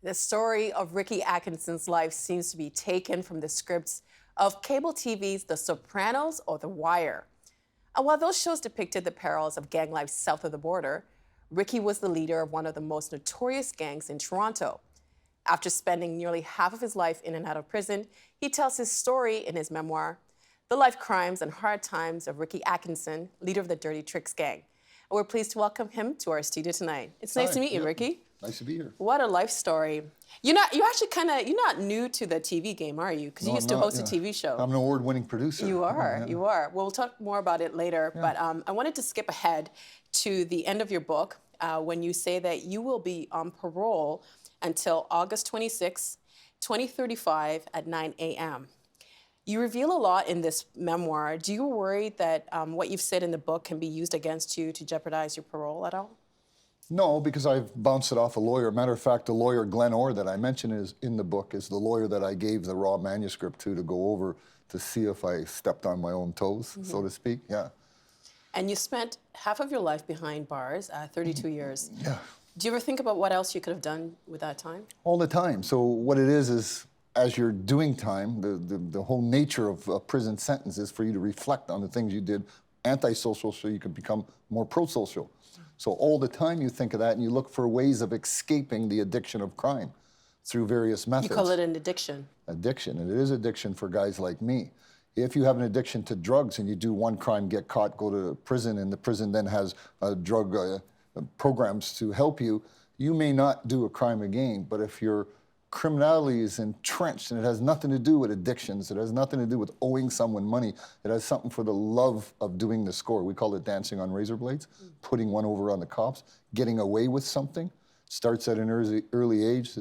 The story of Ricky Atkinson's life seems to be taken from the scripts of cable TV's The Sopranos or The Wire. And while those shows depicted the perils of gang life south of the border, Ricky was the leader of one of the most notorious gangs in Toronto. After spending nearly half of his life in and out of prison, he tells his story in his memoir, The Life, Crimes, and Hard Times of Ricky Atkinson, leader of the Dirty Tricks Gang. And we're pleased to welcome him to our studio tonight. It's nice to meet you, Ricky. Nice to be here. What a life story. You're not new to the TV game, are you? Because you used to host a TV show. I'm an award-winning producer. You are, you are. Well, we'll talk more about it later, but I wanted to skip ahead to the end of your book when you say that you will be on parole until August 26, 2035 at 9 a.m. You reveal a lot in this memoir. Do you worry that what you've said in the book can be used against you to jeopardize your parole at all? No, because I've bounced it off a lawyer. Matter of fact, the lawyer, Glenn Orr, that I mentioned is in the book, is the lawyer that I gave the raw manuscript to go over to see if I stepped on my own toes, so to speak. Yeah. And you spent half of your life behind bars, 32 years. Yeah. Do you ever think about what else you could have done with that time? All the time. So what it is as you're doing time, the whole nature of a prison sentence is for you to reflect on the things you did antisocial so you could become more pro-social. So all the time you think of that and you look for ways of escaping the addiction of crime through various methods. You call it an addiction. Addiction, and it is addiction for guys like me. If you have an addiction to drugs and you do one crime, get caught, go to prison, and the prison then has drug programs to help you, you may not do a crime again, but if your criminality is entrenched and it has nothing to do with addictions, it has nothing to do with owing someone money, it has something for the love of doing the score. We call it dancing on razor blades, putting one over on the cops, getting away with something, starts at an early age,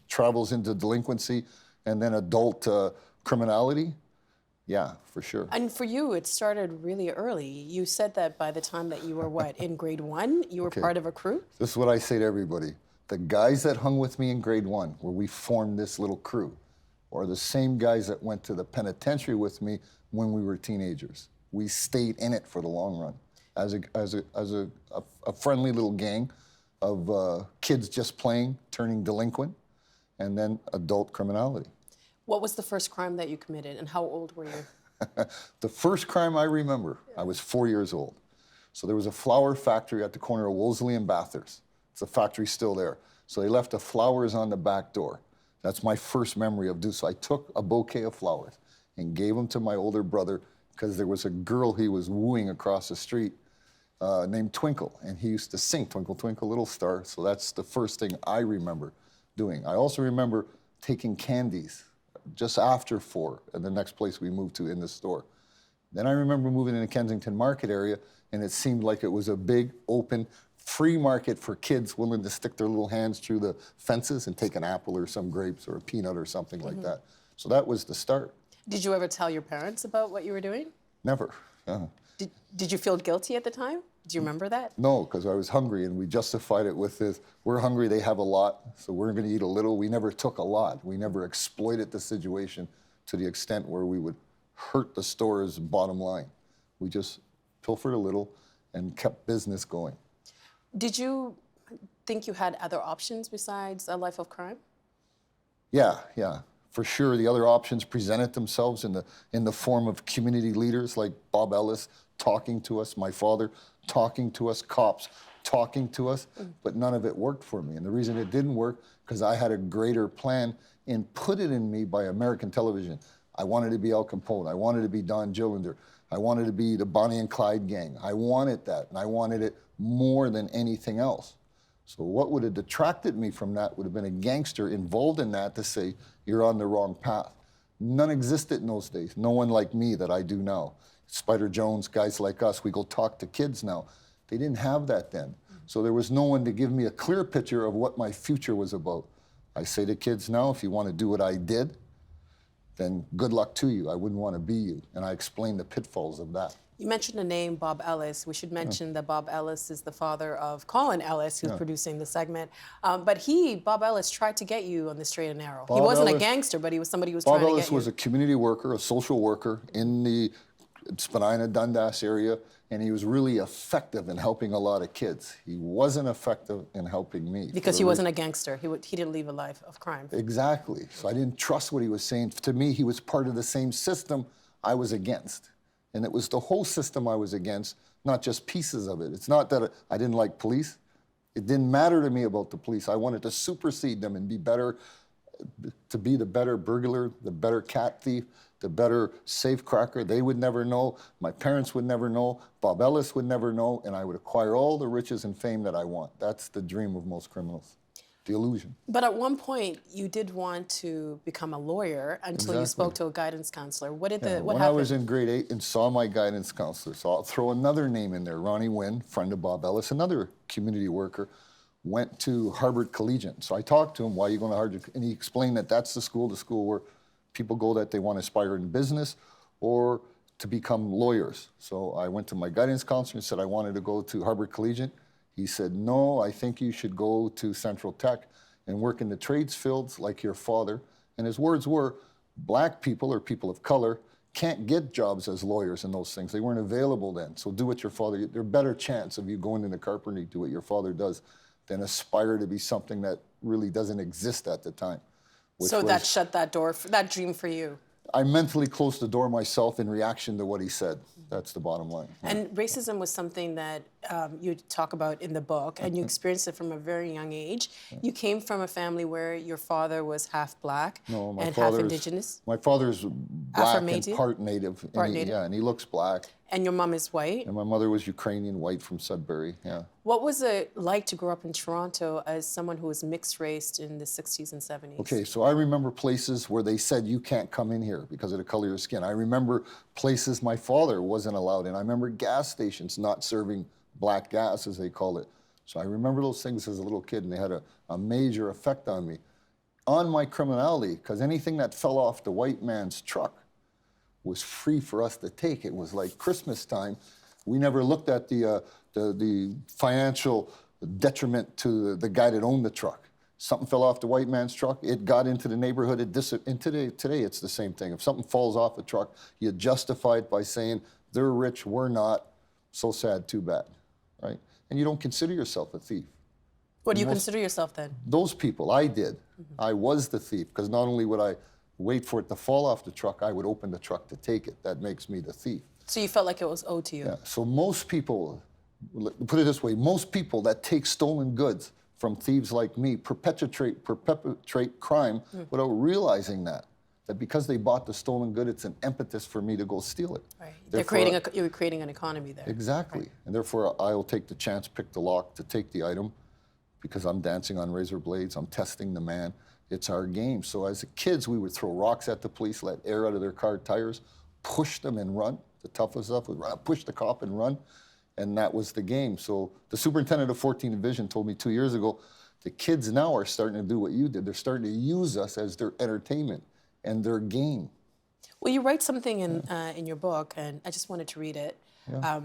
travels into delinquency, and then adult criminality. Yeah, for sure. And for you, it started really early. You said that by the time that you were, what, in grade 1, you were part of a crew? This is what I say to everybody. The guys that hung with me in grade 1, where we formed this little crew, are the same guys that went to the penitentiary with me when we were teenagers. We stayed in it for the long run as a friendly little gang of kids just playing, turning delinquent, and then adult criminality. What was the first crime that you committed, and how old were you? The first crime I remember, I was 4 years old. So there was a flour factory at the corner of Wolseley and Bathurst. The factory's still there. So they left the flowers on the back door. That's my first memory of so I took a bouquet of flowers and gave them to my older brother because there was a girl he was wooing across the street named Twinkle, and he used to sing Twinkle, Twinkle, Little Star. So that's the first thing I remember doing. I also remember taking candies just after 4 at the next place we moved to in the store. Then I remember moving in the Kensington Market area, and it seemed like it was a big, open, free market for kids willing to stick their little hands through the fences and take an apple or some grapes or a peanut or something like that. So that was the start. Did you ever tell your parents about what you were doing? Never. Did you feel guilty at the time? Do you remember that? No, because I was hungry, and we justified it with this, we're hungry, they have a lot, so we're going to eat a little. We never took a lot. We never exploited the situation to the extent where we would hurt the store's bottom line. We just pilfered a little and kept business going. Did you think you had other options besides a life of crime? Yeah, for sure. The other options presented themselves in the form of community leaders like Bob Ellis talking to us, my father talking to us, cops talking to us, but none of it worked for me. And the reason it didn't work, because I had a greater plan inputted in me by American television. I wanted to be Al Capone. I wanted to be Don Gillender. I wanted to be the Bonnie and Clyde gang. I wanted that, and I wanted it more than anything else. So what would have detracted me from that would have been a gangster involved in that to say, you're on the wrong path. None existed in those days. No one like me that I do now. Spider Jones, guys like us, we go talk to kids now. They didn't have that then. So there was no one to give me a clear picture of what my future was about. I say to kids now, if you want to do what I did, then good luck to you. I wouldn't want to be you. And I explain the pitfalls of that. You mentioned the name Bob Ellis. We should mention that Bob Ellis is the father of Colin Ellis, who's producing the segment. But Bob Ellis, tried to get you on the straight and narrow. He wasn't a gangster, but he was somebody who was trying to get you. Bob Ellis was a community worker, a social worker in the Spadina, Dundas area, and he was really effective in helping a lot of kids. He wasn't effective in helping me. Because he wasn't a gangster. He didn't live a life of crime. Exactly. So I didn't trust what he was saying. To me, he was part of the same system I was against. And it was the whole system I was against, not just pieces of it. It's not that I didn't like police. It didn't matter to me about the police. I wanted to supersede them and be better, to be the better burglar, the better cat thief, the better safecracker. They would never know. My parents would never know. Bob Ellis would never know. And I would acquire all the riches and fame that I want. That's the dream of most criminals, the illusion. But at one point, you did want to become a lawyer until you spoke to a guidance counselor. What happened? When I was in grade 8 and saw my guidance counselor, so I'll throw another name in there, Ronnie Wynn, friend of Bob Ellis, another community worker, went to Harvard Collegiate. So I talked to him, why are you going to Harvard? And he explained that that's the school where people go that they want to aspire in business or to become lawyers. So I went to my guidance counselor and said I wanted to go to Harvard Collegiate. He said, no, I think you should go to Central Tech and work in the trades fields like your father. And his words were, black people or people of color can't get jobs as lawyers and those things. They weren't available then. So do what your father, there's a better chance of you going into carpentry, do what your father does, than aspire to be something that really doesn't exist at the time. So that shut that door, that dream for you. I mentally closed the door myself in reaction to what he said. That's the bottom line. And racism was something that you talk about in the book, and you experienced it from a very young age. You came from a family where your father was half black and half indigenous. My father's black and part native. And he looks black. And your mom is white. And my mother was Ukrainian white from Sudbury, yeah. What was it like to grow up in Toronto as someone who was mixed race in the 60s and 70s? Okay, so I remember places where they said you can't come in here because of the color of your skin. I remember places my father wasn't allowed in. I remember gas stations not serving black gas, as they call it. So I remember those things as a little kid, and they had a major effect on me. On my criminality, because anything that fell off the white man's truck was free for us to take. It was like Christmas time. We never looked at the financial detriment to the guy that owned the truck. Something fell off the white man's truck, it got into the neighborhood, and today it's the same thing. If something falls off a truck, you justify it by saying, they're rich, we're not, so sad, too bad, right? And you don't consider yourself a thief. What do you consider yourself then? Those people, I did. I was the thief, because not only would I wait for it to fall off the truck, I would open the truck to take it. That makes me the thief. So you felt like it was owed to you? Yeah, so most people, put it this way, most people that take stolen goods from thieves like me perpetrate crime without realizing that because they bought the stolen good, it's an impetus for me to go steal it. Right. You're creating an economy there. Exactly. Right. And therefore, I'll take the chance, pick the lock to take the item because I'm dancing on razor blades, I'm testing the man. It's our game. So as kids, we would throw rocks at the police, let air out of their car tires, push them and run. The toughest stuff would run, push the cop and run. And that was the game. So the superintendent of 14 Division told me 2 years ago, the kids now are starting to do what you did. They're starting to use us as their entertainment and their game. Well, you write something in your book, and I just wanted to read it. Yeah.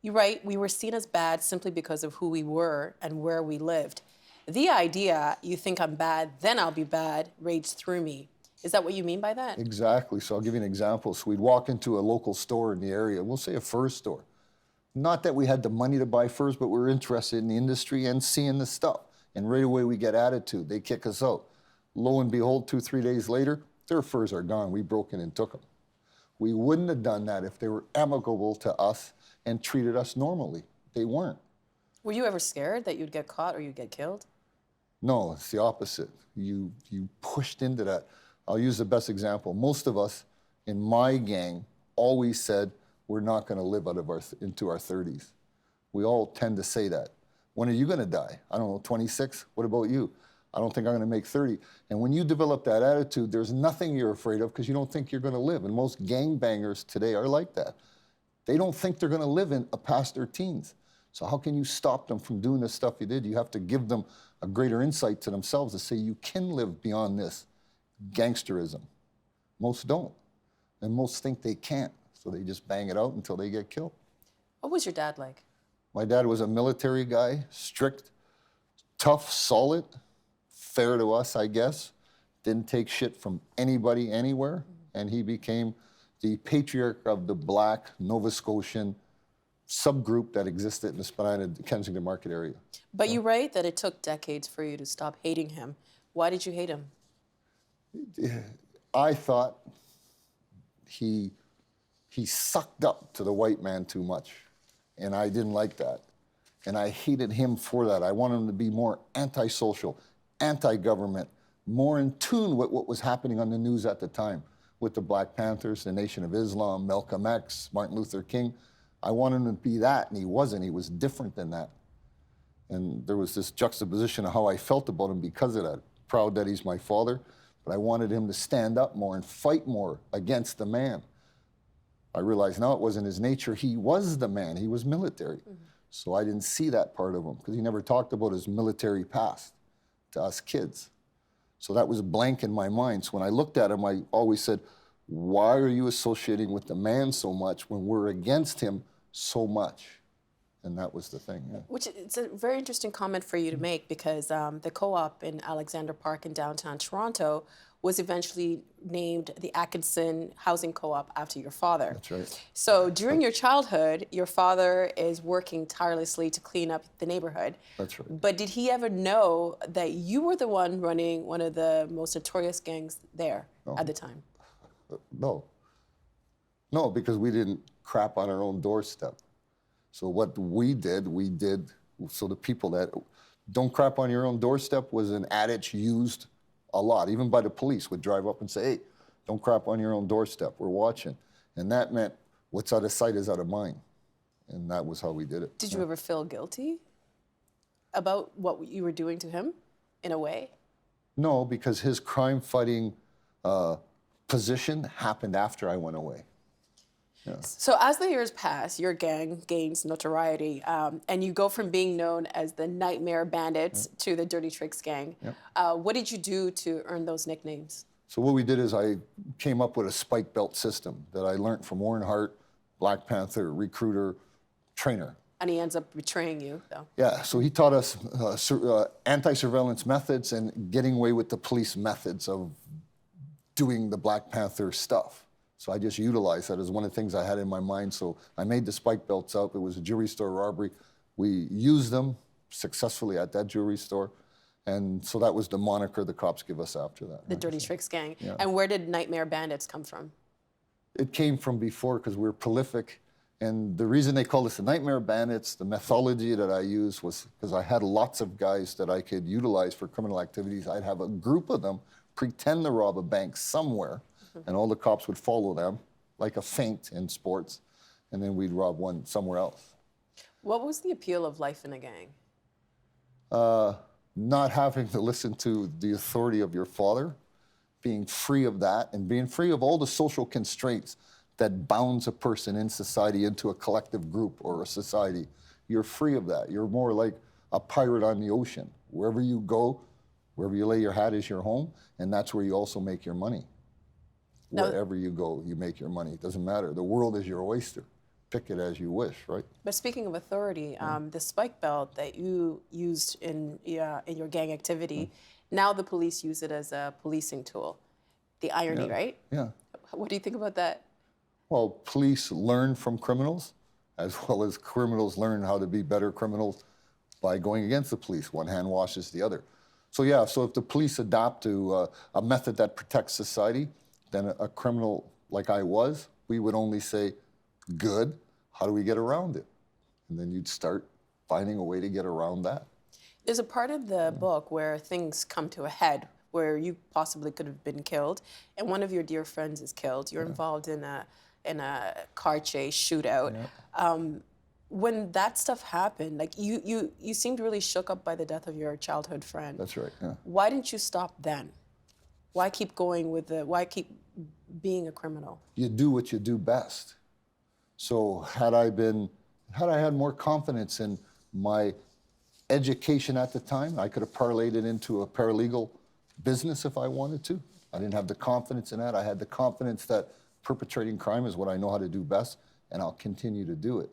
You write, we were seen as bad simply because of who we were and where we lived. The idea, you think I'm bad, then I'll be bad, raged through me. Is that what you mean by that? Exactly. So I'll give you an example. So we'd walk into a local store in the area, we'll say a fur store. Not that we had the money to buy furs, but we were interested in the industry and seeing the stuff. And right away we get attitude. They kick us out. Lo and behold, 2-3 days later, their furs are gone. We broke in and took them. We wouldn't have done that if they were amicable to us and treated us normally. They weren't. Were you ever scared that you'd get caught or you'd get killed? No, it's the opposite. You pushed into that. I'll use the best example. Most of us in my gang always said, we're not going to live into our 30s. We all tend to say that. When are you going to die? I don't know, 26? What about you? I don't think I'm going to make 30. And when you develop that attitude, there's nothing you're afraid of because you don't think you're going to live. And most gangbangers today are like that. They don't think they're going to live past their teens. So how can you stop them from doing the stuff you did? You have to give them a greater insight to themselves to say you can live beyond this gangsterism. Most don't. And most think they can't. So they just bang it out until they get killed. What was your dad like? My dad was a military guy, strict, tough, solid, fair to us, I guess. Didn't take shit from anybody, anywhere. And he became the patriarch of the Black Nova Scotian subgroup that existed in the Spadina, Kensington Market area. But you write that it took decades for you to stop hating him. Why did you hate him? I thought he sucked up to the white man too much, and I didn't like that. And I hated him for that. I wanted him to be more antisocial, anti-government, more in tune with what was happening on the news at the time with the Black Panthers, the Nation of Islam, Malcolm X, Martin Luther King. I wanted him to be that, and he wasn't. He was different than that. And there was this juxtaposition of how I felt about him because of that. Proud that he's my father, but I wanted him to stand up more and fight more against the man. I realized now it wasn't his nature. He was the man. He was military. So I didn't see that part of him because he never talked about his military past to us kids. So that was blank in my mind. So when I looked at him, I always said, why are you associating with the man so much when we're against him so much? And that was the thing. Yeah. Which it's a very interesting comment for you to make because the co-op in Alexander Park in downtown Toronto was eventually named the Atkinson Housing Co-op after your father. That's right. So during your childhood, your father is working tirelessly to clean up the neighborhood. That's right. But did he ever know that you were the one running one of the most notorious gangs there at the time? No. No, because we didn't crap on our own doorstep. So what we did, so the people that don't crap on your own doorstep was an adage used a lot, even by the police would drive up and say, hey, don't crap on your own doorstep, we're watching. And that meant what's out of sight is out of mind. And that was how we did it. Did you ever feel guilty about what you were doing to him in a way? No, because his crime-fighting position happened after I went away. Yeah. So as the years pass, your gang gains notoriety, and you go from being known as the Nightmare Bandits to the Dirty Tricks Gang. What did you do to earn those nicknames? So what we did is I came up with a spike belt system that I learned from Warren Hart, Black Panther, recruiter, trainer. And he ends up betraying you, though. Yeah, so he taught us anti-surveillance methods and getting away with the police methods of doing the Black Panther stuff. So I just utilized that as one of the things I had in my mind. So I made the spike belts up. It was a jewelry store robbery. We used them successfully at that jewelry store. And so that was the moniker the cops give us after that. The Dirty Tricks Gang. Yeah. And where did Nightmare Bandits come from? It came from before because we were prolific. And the reason they called us the Nightmare Bandits, the methodology that I used was because I had lots of guys that I could utilize for criminal activities. I'd have a group of them pretend to rob a bank somewhere, and all the cops would follow them like a feint in sports, and then we'd rob one somewhere else. What was the appeal of life in a gang? Not having to listen to the authority of your father, being free of that, and being free of all the social constraints that bounds a person in society into a collective group or a society. You're free of that. You're more like a pirate on the ocean. Wherever you go, wherever you lay your hat is your home, and that's where you also make your money. Now, wherever you go, you make your money. It doesn't matter. The world is your oyster. Pick it as you wish, right? But speaking of authority, the spike belt that you used in your gang activity, now the police use it as a policing tool. The irony, right? Yeah. What do you think about that? Well, police learn from criminals, as well as criminals learn how to be better criminals by going against the police. One hand washes the other. So yeah, so if the police adopt to a method that protects society, then a criminal like I was, we would only say, good, how do we get around it? And then you'd start finding a way to get around that. There's a part of the book where things come to a head, where you possibly could have been killed, and one of your dear friends is killed. You're involved in a car chase shootout. When that stuff happened, like you seemed really shook up by the death of your childhood friend. That's right, yeah. Why didn't you stop then? Why keep going why keep being a criminal? You do what you do best. So had I had more confidence in my education at the time, I could have parlayed it into a paralegal business if I wanted to. I didn't have the confidence in that. I had the confidence that perpetrating crime is what I know how to do best, and I'll continue to do it.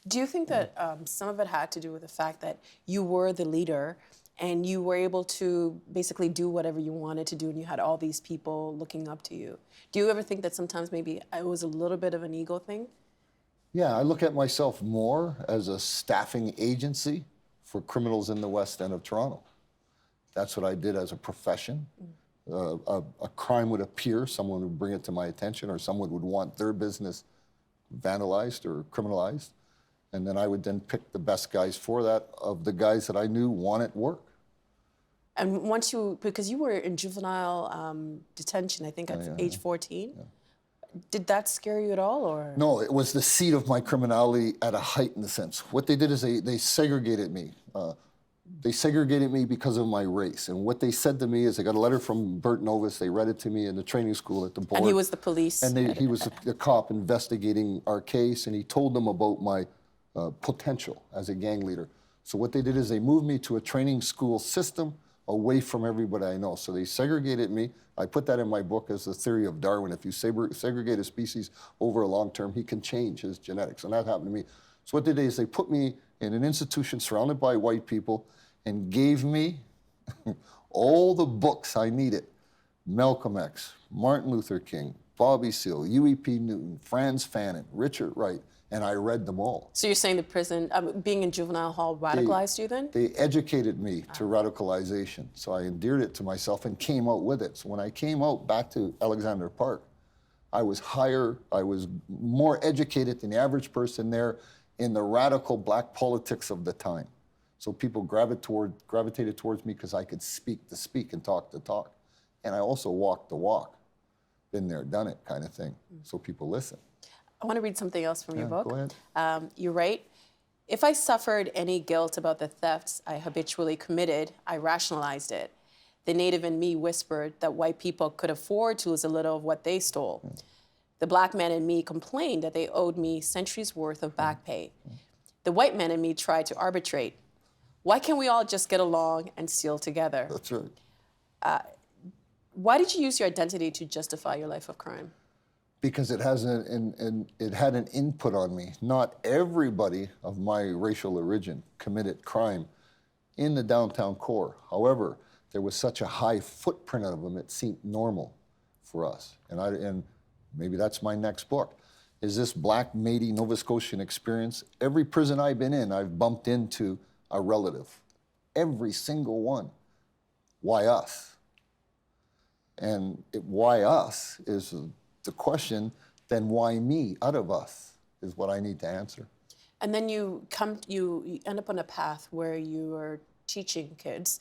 Do you think that some of it had to do with the fact that you were the leader and you were able to basically do whatever you wanted to do, and you had all these people looking up to you. Do you ever think that sometimes maybe it was a little bit of an ego thing? Yeah, I look at myself more as a staffing agency for criminals in the West End of Toronto. That's what I did as a profession. A crime would appear, someone would bring it to my attention, or someone would want their business vandalized or criminalized. And then I would then pick the best guys for that, of the guys that I knew wanted work. And once you, because you were in juvenile detention, I think at age 14, did that scare you at all, or? No, it was the seat of my criminality at a heightened sense. What they did is they segregated me. They segregated me because of my race. And what they said to me is, I got a letter from Bert Novus. They read it to me in the training school at the board. And he was the police. And he was the cop investigating our case, and he told them about my potential as a gang leader. So what they did is they moved me to a training school system away from everybody I know. So they segregated me. I put that in my book as the theory of Darwin. If you segregate a species over a long term, he can change his genetics. And that happened to me. So what they did is they put me in an institution surrounded by white people and gave me all the books I needed. Malcolm X, Martin Luther King, Bobby Seale, UEP Newton, Franz Fanon, Richard Wright, and I read them all. So you're saying the prison, being in juvenile hall radicalized you then? They educated me to radicalization. So I endeared it to myself and came out with it. So when I came out back to Alexander Park, I was more educated than the average person there in the radical black politics of the time. So people gravitated towards me because I could speak the speak and talk the talk. And I also walk the walk. Been there, done it kind of thing. So people listen. I want to read something else from your book. Go ahead. You write, if I suffered any guilt about the thefts I habitually committed, I rationalized it. The native in me whispered that white people could afford to lose a little of what they stole. The black man in me complained that they owed me centuries' worth of back pay. The white man in me tried to arbitrate. Why can't we all just get along and steal together? That's right. Why did you use your identity to justify your life of crime? Because it had an input on me. Not everybody of my racial origin committed crime in the downtown core. However, there was such a high footprint of them, it seemed normal for us. And maybe that's my next book, is this Black Métis Nova Scotian experience. Every prison I've been in, I've bumped into a relative. Every single one. Why us? And why us is the question, then why me out of us is what I need to answer. And then you end up on a path where you are teaching kids,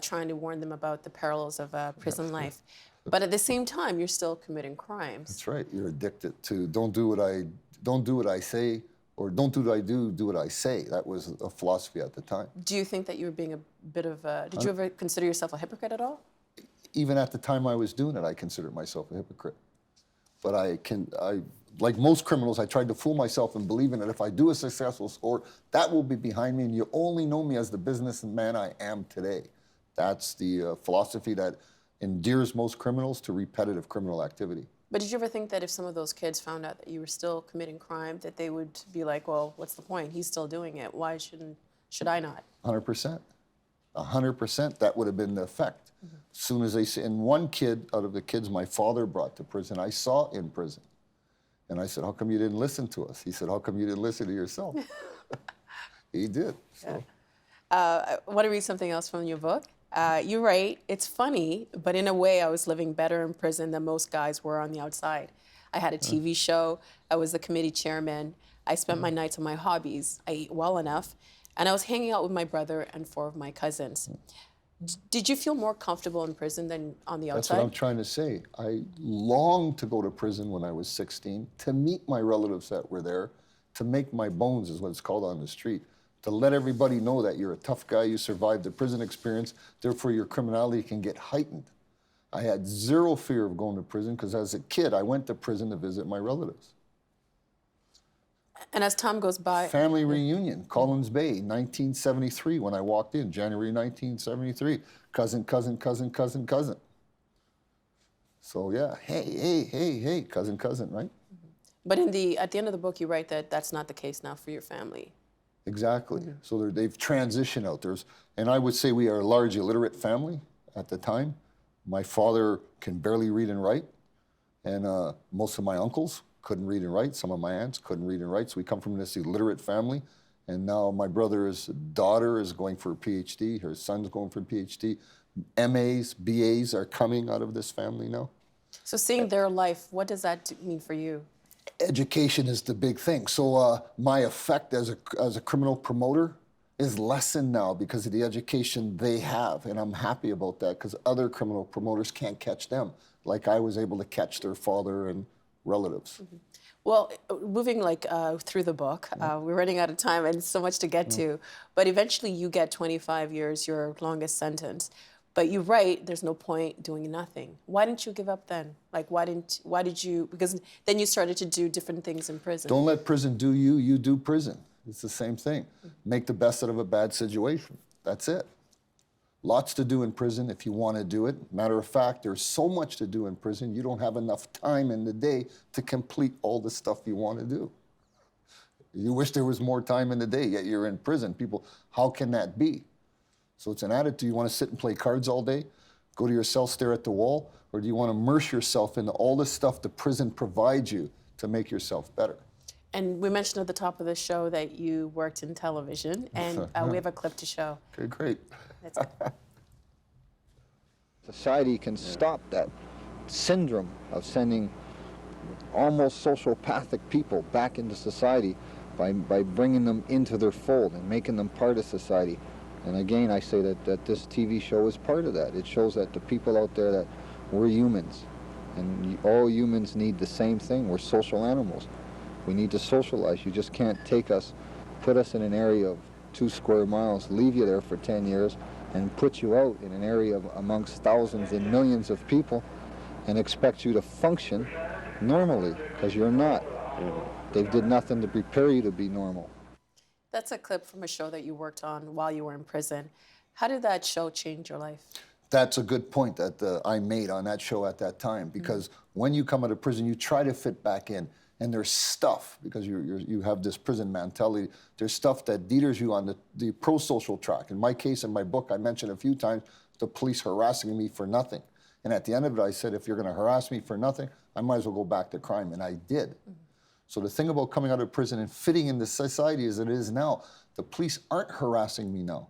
trying to warn them about the perils of prison life. But at the same time, you're still committing crimes. That's right. You're addicted to don't do what I say, or don't do what I do what I say. That was a philosophy at the time. Do you think that you were being a bit of did you ever consider yourself a hypocrite at all? Even at the time I was doing it, I considered myself a hypocrite. But like most criminals, I tried to fool myself in believing that if I do a successful score, that will be behind me, and you only know me as the businessman I am today. That's the philosophy that endears most criminals to repetitive criminal activity. But did you ever think that if some of those kids found out that you were still committing crime, that they would be like, well, what's the point? He's still doing it. Why should I not? 100%. 100%, that would have been the effect. As soon as they see, and one kid out of the kids my father brought to prison, I saw in prison. And I said, how come you didn't listen to us? He said, how come you didn't listen to yourself? He did. So. I want to read something else from your book. You write, it's funny, but in a way I was living better in prison than most guys were on the outside. I had a TV show, I was the committee chairman, I spent my nights on my hobbies, I ate well enough, and I was hanging out with my brother and 4 of my cousins. Did you feel more comfortable in prison than on the outside? That's what I'm trying to say. I longed to go to prison when I was 16, to meet my relatives that were there, to make my bones, is what it's called on the street, to let everybody know that you're a tough guy, you survived the prison experience, therefore your criminality can get heightened. I had zero fear of going to prison because as a kid, I went to prison to visit my relatives. And as time goes by... Family reunion, Collins Bay, 1973, when I walked in, January 1973. Cousin. So yeah, hey, cousin, right? But at the end of the book, you write that that's not the case now for your family. Exactly. So they've transitioned out. And I would say we are a large illiterate family at the time. My father can barely read and write, and most of my uncles couldn't read and write. Some of my aunts couldn't read and write. So we come from this illiterate family. And now my brother's daughter is going for a PhD. Her son's going for a PhD. MAs, BAs are coming out of this family now. So seeing their life, what does that mean for you? Education is the big thing. So my effect as a criminal promoter is lessened now because of the education they have. And I'm happy about that because other criminal promoters can't catch them like I was able to catch their father and relatives. Well, moving through the book, we're running out of time and so much to get to, but eventually you get 25 years, your longest sentence. But you write, there's no point doing nothing. Why didn't you give up then? Why did you, because then you started to do different things in prison. Don't let prison do you, you do prison. It's the same thing. Make the best out of a bad situation. That's it. Lots to do in prison if you want to do it. Matter of fact, there's so much to do in prison, you don't have enough time in the day to complete all the stuff you want to do. You wish there was more time in the day, yet you're in prison. People, how can that be? So it's an attitude. You want to sit and play cards all day, go to your cell, stare at the wall, or do you want to immerse yourself into all the stuff the prison provides you to make yourself better? And we mentioned at the top of the show that you worked in television, and we have a clip to show. Okay, great. That's good. Society can stop that syndrome of sending almost sociopathic people back into society by bringing them into their fold and making them part of society. And again, I say that this TV show is part of that. It shows that the people out there that we're humans, and all humans need the same thing. We're social animals. We need to socialize. You just can't take us, put us in an area of 2 square miles, leave you there for 10 years, and put you out in an area of amongst thousands and millions of people and expect you to function normally, because you're not. They did nothing to prepare you to be normal. That's a clip from a show that you worked on while you were in prison. How did that show change your life? That's a good point that I made on that show at that time, because when you come out of prison, you try to fit back in, and there's stuff, because you have this prison mentality, there's stuff that deters you on the pro-social track. In my case, in my book, I mentioned a few times the police harassing me for nothing. And at the end of it, I said, if you're going to harass me for nothing, I might as well go back to crime, and I did. So the thing about coming out of prison and fitting in the society as it is now, the police aren't harassing me now.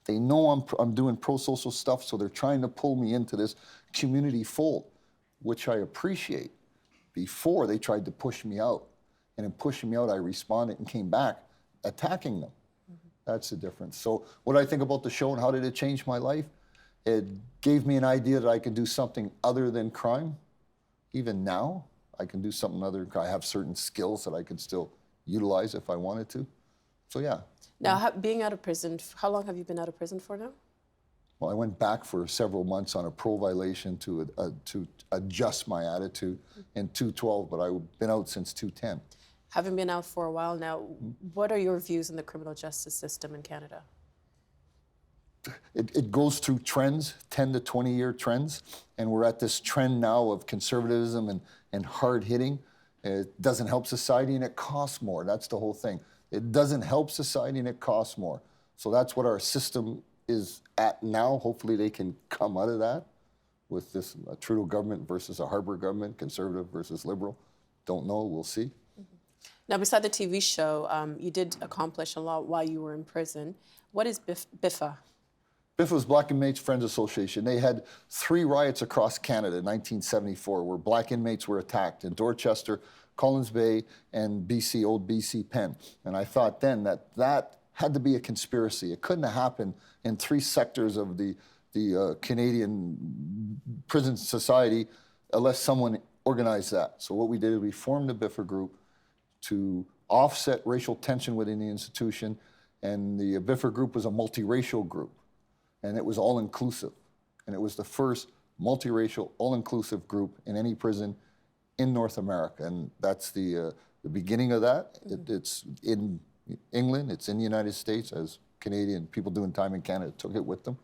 They know I'm doing pro-social stuff, so they're trying to pull me into this community fold, which I appreciate. Before, they tried to push me out. And in pushing me out, I responded and came back attacking them. That's the difference. So what I think about the show and how did it change my life? It gave me an idea that I can do something other than crime. Even now, I can do something other. I have certain skills that I could still utilize if I wanted to. So yeah. Now, being out of prison, how long have you been out of prison for now? Well, I went back for several months on a parole violation to adjust my attitude in 2012, but I've been out since 2010. Having been out for a while now, what are your views on the criminal justice system in Canada? It goes through trends, 10 to 20-year trends, and we're at this trend now of conservatism and hard hitting. It doesn't help society and it costs more. That's the whole thing. It doesn't help society and it costs more. So that's what our system is at now. Hopefully they can come out of that with this Trudeau government versus a Harper government, conservative versus liberal. Don't know, we'll see. Now, beside the TV show, you did accomplish a lot while you were in prison. What is BIFA? BIFA was Black Inmates Friends Association. They had 3 riots across Canada in 1974 where Black inmates were attacked in Dorchester, Collins Bay, and BC, old BC Penn. And I thought then that had to be a conspiracy. It couldn't have happened in 3 sectors of the Canadian prison society unless someone organized that. So what we did is we formed a BIFA group to offset racial tension within the institution, and the BIFA group was a multiracial group, and it was all-inclusive. And it was the first multiracial, all-inclusive group in any prison in North America, and that's the beginning of that. It's in England, it's in the United States, as Canadian people doing time in Canada took it with them.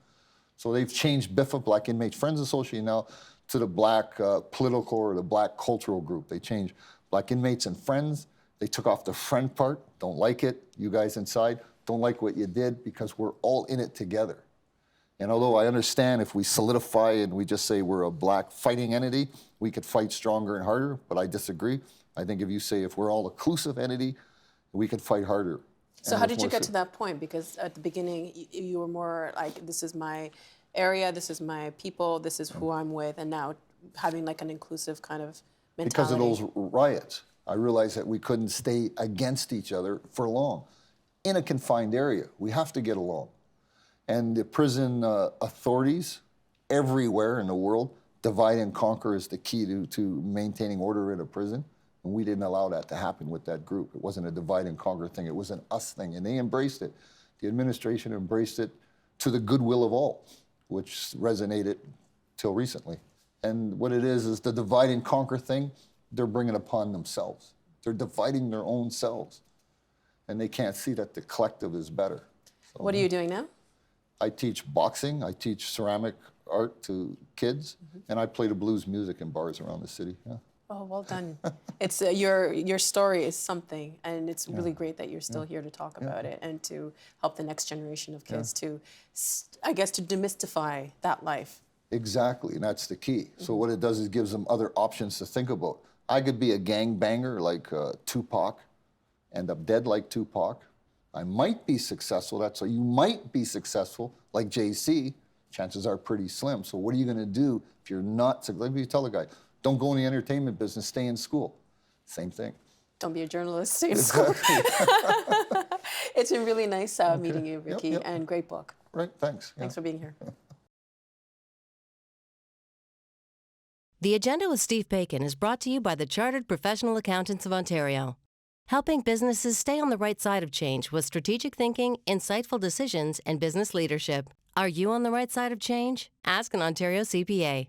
So they've changed BIFA, Black Inmates Friends Association, now to the Black Political or the Black Cultural Group. They changed Black Inmates and Friends. They took off the friend part, don't like it, you guys inside. don't like what you did, because we're all in it together. And although I understand if we solidify and we just say we're a black fighting entity, we could fight stronger and harder, but I disagree. I think if you say if we're all a inclusive entity, we could fight harder. So how did you get to that point? Because at the beginning, you were more like, this is my area, this is my people, this is who I'm with, and now having like an inclusive kind of mentality. Because of those riots, I realized that we couldn't stay against each other for long. In a confined area, we have to get along. And the prison authorities everywhere in the world, divide and conquer is the key to maintaining order in a prison. And we didn't allow that to happen with that group. It wasn't a divide and conquer thing, it was an us thing. And they embraced it. The administration embraced it to the goodwill of all, which resonated till recently. And what it is the divide and conquer thing, they're bringing upon themselves. They're dividing their own selves. And they can't see that the collective is better. So, what are you doing now? I teach boxing, I teach ceramic art to kids, and I play the blues music in bars around the city. Yeah. Oh, well done. It's your story is something, and it's really great that you're still here to talk about it and to help the next generation of kids to, I guess, to demystify that life. Exactly, and that's the key. So what it does is gives them other options to think about. I could be a gangbanger like Tupac, end up dead like Tupac. I might be successful, you might be successful like JC. Chances are pretty slim. So what are you going to do if you're not, like you tell a guy, don't go in the entertainment business, stay in school. Same thing. Don't be a journalist, stay in school. It's been really nice meeting you, Ricky, and great book. Right, thanks. Thanks for being here. The Agenda with Steve Bacon is brought to you by the Chartered Professional Accountants of Ontario, helping businesses stay on the right side of change with strategic thinking, insightful decisions, and business leadership. Are you on the right side of change? Ask an Ontario CPA.